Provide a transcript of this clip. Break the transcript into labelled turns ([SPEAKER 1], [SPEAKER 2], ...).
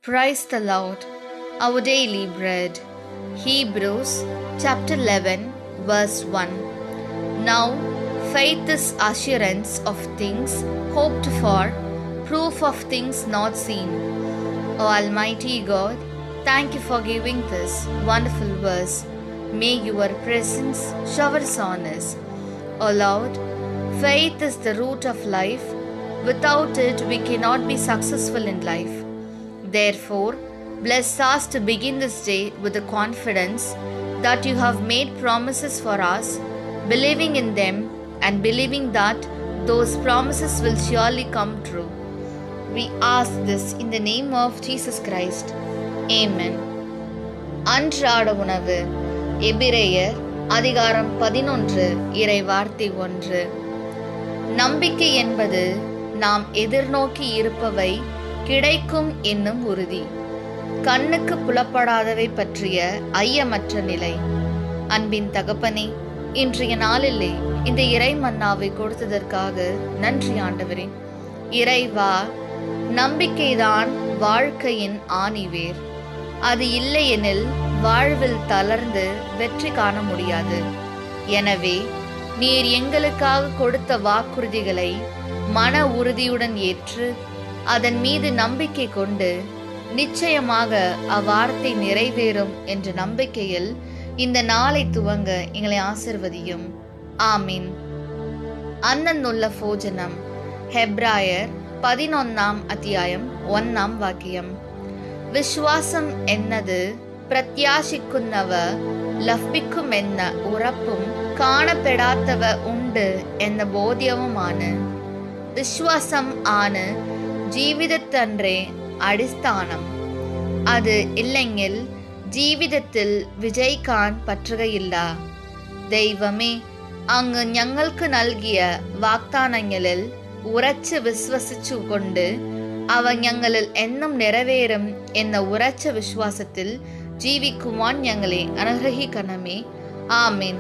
[SPEAKER 1] Praise the Lord. Our daily bread. Hebrews chapter 11 verse 1. Now faith is assurance of things hoped for, proof of things not seen. O Almighty God, thank you for giving this wonderful verse. May your presence showers on us. O Lord, faith is the root of life. Without it, we cannot be successful in life. Therefore, bless us to begin this day with the confidence that you have made promises for us, believing in them and believing that those promises will surely come true. We ask this in the name of Jesus Christ. Amen. அன்றாட உணவு. எபிரேயர் அதிகாரம் 11 இறை வார்த்தை 1. நம்பிக்கை என்பது நாம் எதிர்நோக்கி இருப்பவை கிடைக்கும் என்னும் உறுதி, கண்ணுக்கு புலப்படாதவை பற்றிய ஐயமற்ற நிலை. அன்பின் தகப்பனே, இன்றைய நாளிலே இந்த இறை மன்னாவை கொடுத்ததற்காக நன்றி ஆண்டவரே. இறைவா, நம்பிக்கைதான் வாழ்க்கையின் ஆணிவேர். அது இல்லையெனில் வாழ்வில் தளர்ந்து வெற்றி காண முடியாது. எனவே நீர் எங்களுக்காக கொடுத்த வாக்குறுதிகளை மன உறுதியுடன் ஏற்று அதன் மீது நம்பிக்கை கொண்டு நிச்சயமாக அவ்வார்த்தை நிறைவேறும் என்ற நம்பிக்கையில் இந்த நாளை துவங்க எங்களை ஆசிர்வதியும். ஆமீன். அன்னன்னுள்ள போஜனம். ஹெப்ராயர் 11 அத்தியாயம் 1 വാക്യം. വിശ്വാസം എന്നത് പ്രത്യാശിക്കുന്നവ ലഭിക്കുമെന്ന ഉറപ്പും കാണപ്പെടാത്തവ ഉണ്ട് എന്ന ബോധ്യവുമാണ്. വിശ്വാസം ആണ് ജീവിതത്തിന്റെ അടിസ്ഥാനം. അത് ഇല്ലെങ്കിൽ ജീവിതത്തിൽ വിജയിക്കാൻ പറ്റുകയില്ല. ദൈവമേ, അങ്ങ് ഞങ്ങൾക്ക് നൽകിയ വാഗ്ദാനങ്ങളിൽ ഉറച്ചു വിശ്വസിച്ചുകൊണ്ട് അവ ഞങ്ങളിൽ എന്നും നിറവേറും എന്ന ഉറച്ച വിശ്വാസത്തിൽ ജീവിക്കുവാൻ ഞങ്ങളെ അനുഗ്രഹിക്കണമേ. ആമേൻ.